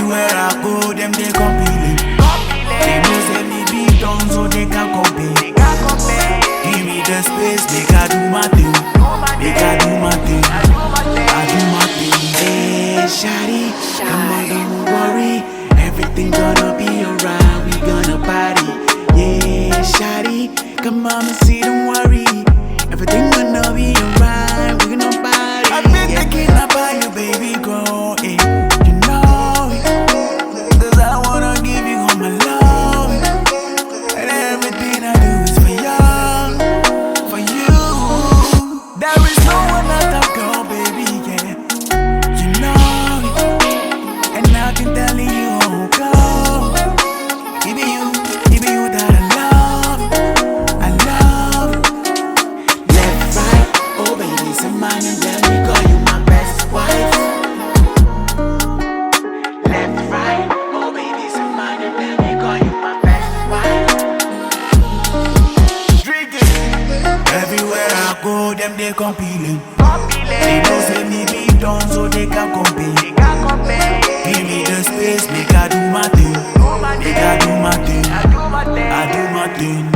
Everywhere I go, them they competing. They know say me big down, so they can compare. Give me the space, make I do my thing. Make I do my thing. I do my thing. Hey, shawty, come on, don't worry. Everything gonna be alright. We gonna party. Yeah, shawty, come on, see, don't worry. Everything gonna be alright. We gonna party. I've been thinking about you, baby girl. Eh, you know it. 'Cause I wanna give you all my love. And everything I do is for you. For you. There is no other girl, baby, yeah. You know it. And I can tell you won't go. Give me you that I love. I love. Left, right, oh baby, some man and let me call you my best wife. Left, right, oh baby, some man and let me call you my best wife. Drink it. Everywhere I go, them they competing. They know say me big down, so they can compare. Give me the space, make I do my thing. Make I do my thing. I do my thing.